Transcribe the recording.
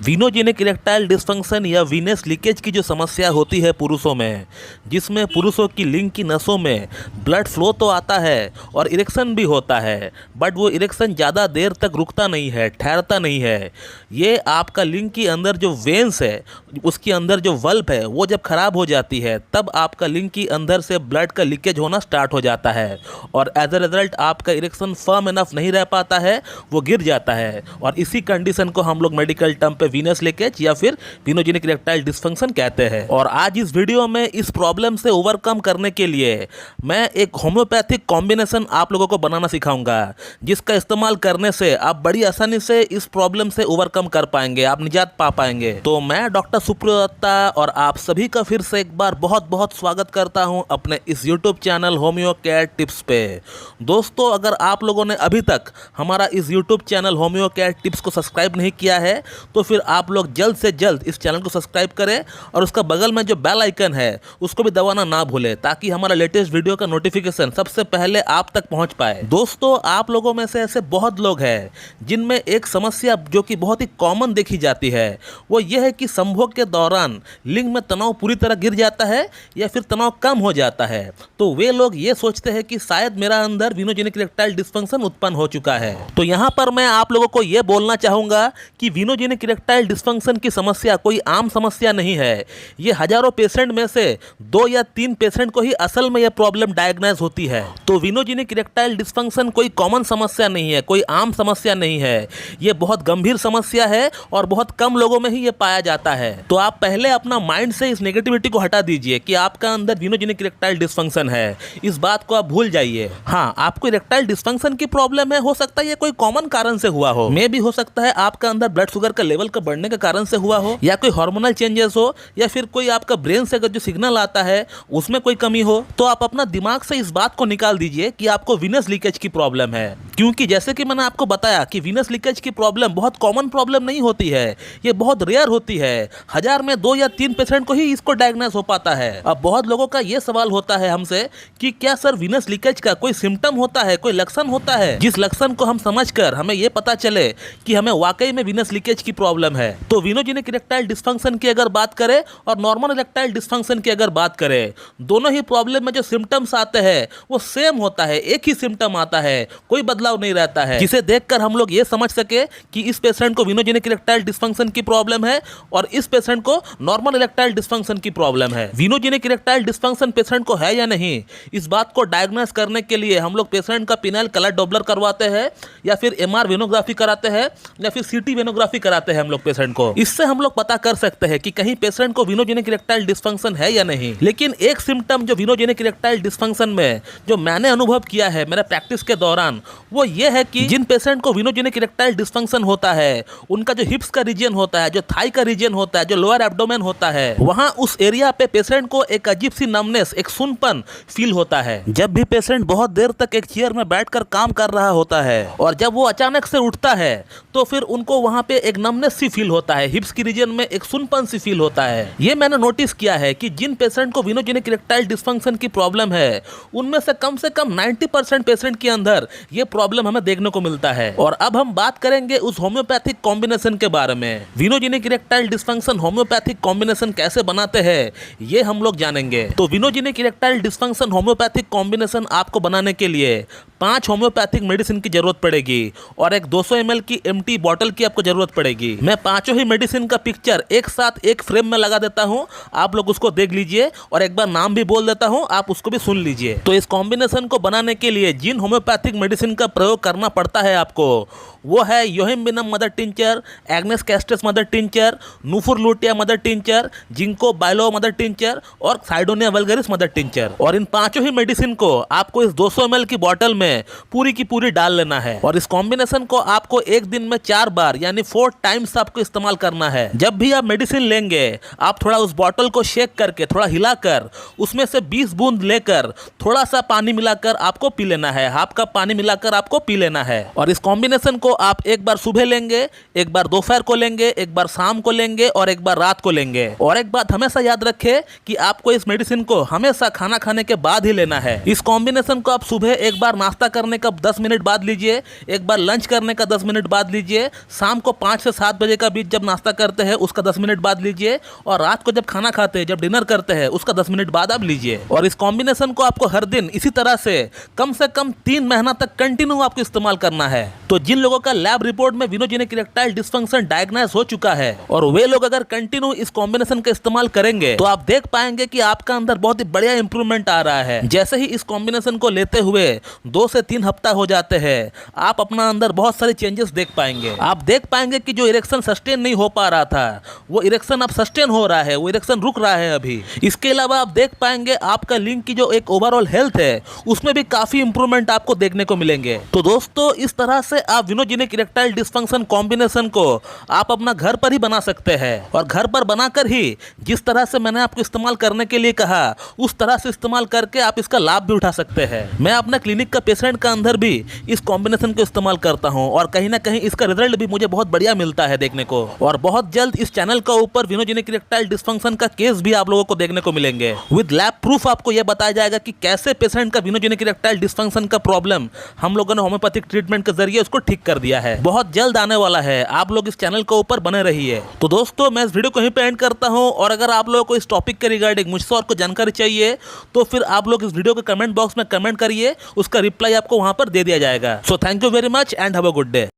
Venogenic erectile dysfunction या Venus leakage की जो समस्या होती है पुरुषों में, जिसमें पुरुषों की लिंग की नसों में ब्लड फ्लो तो आता है और इरेक्शन भी होता है, बट वो इरेक्शन ज़्यादा देर तक रुकता नहीं है, ठहरता नहीं है। ये आपका लिंग के अंदर जो वेन्स है, उसके अंदर जो वल्व है, वो जब ख़राब हो जाती है तब आपका लिंग के अंदर से ब्लड का लीकेज होना स्टार्ट हो जाता है और एज अ रिजल्ट आपका इरेक्शन फर्म इनफ नहीं रह पाता है, वो गिर जाता है। और इसी कंडीशन को हम लोग मेडिकल टर्म पे वीनस लीकेज या फिर वीनोजेनिक इरेक्टाइल डिस्फंक्शन कहते हैं। और आज इस वीडियो में इस प्रॉब्लम से ओवरकम करने के लिए मैं एक होम्योपैथिक कॉम्बिनेशन आप लोगों को बनाना सिखाऊंगा, जिसका इस्तेमाल करने से आप बड़ी आसानी से इस प्रॉब्लम से ओवरकम कर पाएंगे, आप निजात पा पाएंगे। तो मैं डॉक्टर सुप्रियो दत्ता और आप सभी का फिर से एक बार बहुत बहुत स्वागत करता हूं अपने इस YouTube channel homeo care tips पे। दोस्तों, अगर आप लोगों ने अभी तक हमारा इस YouTube channel homeo care tips को सब्सक्राइब नहीं किया है तो फिर आप लोग जल्द से जल्द इस चैनल को सब्सक्राइब करें और उसका बगल में जो बेल आइकन है उसको भी दबाना ना भूलें, ताकि हमारा लेटेस्ट वीडियो का नोटिफिकेशन सबसे पहले आप तक पहुंच पाए। दोस्तों, आप लोगों में से ऐसे बहुत लोग हैं जिनमें एक समस्या जो कि बहुत ही कॉमन देखी जाती है, वो ये है कि संभोग के दौरान लिंग में तनाव पूरी तरह गिर जाता है या फिर तनाव कम हो जाता है। तो वे लोग ये सोचते हैं कि शायद मेरा अंदर वीनोजेनिक इरेक्टाइल डिस्फंक्शन उत्पन्न हो चुका है। तो यहाँ पर मैं आप लोगों को ये बोलना चाहूँगा कि वीनोजेनिक इरेक्टाइल डिस्फंक्शन की समस्या कोई आम समस्या नहीं है। ये हजारों पेशेंट में से 2 या 3 पेशेंट को ही असल में यह प्रॉब्लम डायग्नोज होती है। तो वीनोजेनिक इरेक्टाइल डिस्फंक्शन कोई कॉमन समस्या नहीं है, कोई आम समस्या नहीं है। ये बहुत गंभीर समस्या है और बहुत कम लोगों में ही ये पाया जाता है। तो आप पहले अपना माइंड से इस नेगेटिविटी को हटा दीजिए कि आपका अंदर वीनोजेनिक इरेक्टाइल डिस्फंक्शन है। इस बात को आप भूल जाइए। हाँ, आपको इरेक्टाइल डिस्फंक्शन की प्रॉब्लम है, हो सकता है ये कोई कॉमन कारण से हुआ हो, मे भी हो सकता है आपका अंदर ब्लड शुगर का लेवल का बढ़ने के कारण से हुआ हो, या कोई हार्मोनल चेंजेस हो, या फिर कोई आपका ब्रेन से अगर जो सिग्नल आता है उसमें कोई कमी हो। तो आप अपना दिमाग से इस बात को निकाल दीजिए कि आपको वीनस लीकेज की प्रॉब्लम है, क्योंकि जैसे कि मैंने आपको बताया कि वीनस लीकेज की प्रॉब्लम बहुत कॉमन प्रॉब्लम नहीं होती है, ये बहुत रेयर होती है। 1000 में 2 या 3 पेशेंट को ही इसको डायग्नोज हो पाता है। अब बहुत लोगों का ये सवाल होता है हमसे कि क्या सर वीनस लीकेज का कोई सिम्टम होता है, कोई लक्षण होता है जिस लक्षण को हम समझकर हमें ये पता चले कि हमें वाकई में वीनस लीकेज की प्रॉब्लम है। तो वीनोजेनिक इरेक्टाइल डिस्फंक्शन की अगर बात करें और नॉर्मल इरेक्टाइल डिस्फंक्शन की अगर बात करें, दोनों ही प्रॉब्लम में जो सिम्टम्स आते हैं वो सेम होता है, एक ही सिम्टम आता है, कोई बदलाव नहीं रहता है, जिसे देखकर हम लोग ये समझ सके कि इस पेशेंट को वीनोजेनिक इरेक्टाइल डिस्फंक्शन की प्रॉब्लम है और इस पेशेंट को नॉर्मल इरेक्टाइल डिस्फंक्शन की प्रॉब्लम है। वीनोजेनिक इरेक्टाइल डिस्फंक्शन पेशेंट को है या नहीं, इस बात को डायग्नोज करने के लिए हम लोग पेशेंट का पिनाइल कलर डॉपलर करवाते हैं या फिर एमआर वेनोग्राफी कराते हैं या फिर सीटी वेनोग्राफी कराते हैं हम लोग पेशेंट को। इससे हम लोग पता कर सकते हैं कि कहीं पेशेंट को वीनोजेनिक इरेक्टाइल डिस्फंक्शन है या नहीं। लेकिन एक सिम्टम जो वीनोजेनिक इरेक्टाइल डिस्फंक्शन में जो मैंने अनुभव किया है मेरे प्रैक्टिस के दौरान, वो ये है कि जिन पेशेंट को वीनोजेनिक इरेक्टाइल डिस्फंक्शन होता है, उनका जो हिप्स का रीजन होता है, जो थाई का रीजन होता है, जो लोअर एब्डोमेन होता है, वहां उस एरिया पे पेशेंट को एक अजीब सी नमनेस, एक सुनपन फील होता है। जब भी पेशेंट बहुत देर तक एक चेयर में बैठकर काम कर रहा होता है और जब वो अचानक से उठता है तो फिर उनको वहां पे एक नमनेस सी फील होता है, हिप्स की रीजन में एक सुनपन सी फील होता है। ये मैंने नोटिस किया है कि जिन पेशेंट को वीनोजेनिक इरेक्टाइल डिस्फंक्शन की प्रॉब्लम है, उनमें से कम 90% पेशेंट के अंदर ये प्रॉब्लम हमें देखने को मिलता है। और अब हम बात करेंगे उस होम्योपैथिक कॉम्बिनेशन के बारे में। Venogenic erectile dysfunction homeopathic combination कैसे बनाते हैं ये हम लोग जानेंगे। तो venogenic erectile dysfunction homeopathic combination आपको बनाने के लिए 5 होम्योपैथिक मेडिसिन की जरूरत पड़ेगी और एक 200 ml की एम्प्टी बॉटल की आपको जरूरत पड़ेगी। मैं 5 ही मेडिसिन का पिक्चर एक साथ एक फ्रेम में लगा देता हूं, आप लोग उसको देख लीजिए और एक बार नाम भी बोल देता हूं, आप उसको भी सुन लीजिए। तो इस कॉम्बिनेशन को बनाने के लिए जिन होम्योपैथिक मेडिसिन का प्रयोग करना पड़ता है आपको, वो है yohimbinum mother tincture, agnus castus mother tincture, nuphar lutea mother tincture, ginkgo biloba mother tincture और साइडोनिया वल्गरिस मदर टिंचर। और इन 5 ही मेडिसिन को आपको इस 200 ml की बॉटल में पूरी की पूरी डाल लेना है और इस कॉम्बिनेशन को आपको एक दिन में 4 बार यानी 4 टाइम्स आपको इस्तेमाल करना है। जब भी आप मेडिसिन लेंगे, आप थोड़ा उस बॉटल को शेक करके, थोड़ा हिलाकर उसमें से 20 बूंद लेकर थोड़ा सा पानी मिलाकर आपको पी लेना है, हाफ कप पानी मिलाकर आपको पी लेना है। और इस कॉम्बिनेशन को आप एक बार सुबह लेंगे, एक बार दोपहर को लेंगे, एक बार शाम को लेंगे और एक बार रात को लेंगे। और एक बात हमेशा याद रखें कि आपको इस मेडिसिन को हमेशा खाना खाने के बाद ही लेना है। इस कॉम्बिनेशन को आप सुबह एक बार नाश्ता करने का 10 मिनट बाद लीजिए, एक बार लंच करने का 10 मिनट बाद लीजिए, शाम को 5 से 7 बजे का बीच जब नाश्ता करते हैं उसका 10 मिनट बाद लीजिए, और रात को जब खाना खाते हैं, जब डिनर करते हैं, उसका 10 मिनट बाद आप लीजिए। और इस कॉम्बिनेशन को आपको हर दिन इसी तरह से कम 3 महीना तक कंटिन्यू आपको इस्तेमाल करना है। तो जिन लोगों का लैब रिपोर्ट में विनोजेनिक इरेक्टाइल डिस्फंक्शन डायग्नोस हो चुका है और वे लोग अगर कंटिन्यू इस कॉम्बिनेशन का इस्तेमाल करेंगे तो आप देख पाएंगे कि आपका अंदर बहुत ही बढ़िया इंप्रूवमेंट आ रहा है। जैसे ही इस कॉम्बिनेशन को लेते हुए 2 से 3 हफ्ता हो जाते हैं, आप अपना अंदर बहुत सारे चेंजेस देख पाएंगे। आप देख पाएंगे कि जो इरेक्शन सस्टेन नहीं हो पा रहा था वो इरेक्शन अब सस्टेन हो रहा है, वो इरेक्शन रुक रहा है अभी। इसके अलावा आप देख पाएंगे आपका लिंग की जो एक ओवरऑल हेल्थ है उसमें भी काफी इंप्रूवमेंट आपको देखने को मिलेंगे। तो दोस्तों, इस तरह से आप विनोजेनिक इरेक्टाइल डिस्फंक्शन कॉम्बिनेशन को आप अपना घर पर ही बना सकते हैं, और घर पर बनाकर ही जिस तरह से मैंने आपको इस्तेमाल करने के लिए कहा उस तरह से इस्तेमाल करके आप इसका लाभ भी उठा सकते हैं। मैं अपने क्लिनिक का पेशेंट का अंदर भी इस कॉम्बिनेशन को इस्तेमाल करता हूं और कहीं ना कहीं इसका रिजल्ट भी मुझे बहुत बढ़िया मिलता है देखने को। और बहुत जल्द इस चैनल का ऊपर विनोजेनिक इरेक्टाइल डिस्फंक्शन का केस भी आप लोगों को देखने को मिलेंगे। विद लैब प्रूफ आपको यह बताया जाएगा कि कैसे पेशेंट का विनोजेनिक इरेक्टाइल डिस्फंक्शन का प्रॉब्लम हम लोगों ने होम्योपैथिक ट्रीटमेंट के जरिए उसको ठीक कर दिया है। बहुत जल्द आने वाला है, आप लोग इस चैनल के ऊपर बने रहिए। तो दोस्तों, मैं इस वीडियो को यहीं पे एंड करता हूं, और अगर आप लोगों को इस टॉपिक के रिगार्डिंग मुझसे और कुछ जानकारी चाहिए तो फिर आप लोग इस वीडियो के कमेंट बॉक्स में कमेंट करिए, उसका रिप्लाई आपको वहां पर दे दिया जाएगा। So thank you very much and have a good day.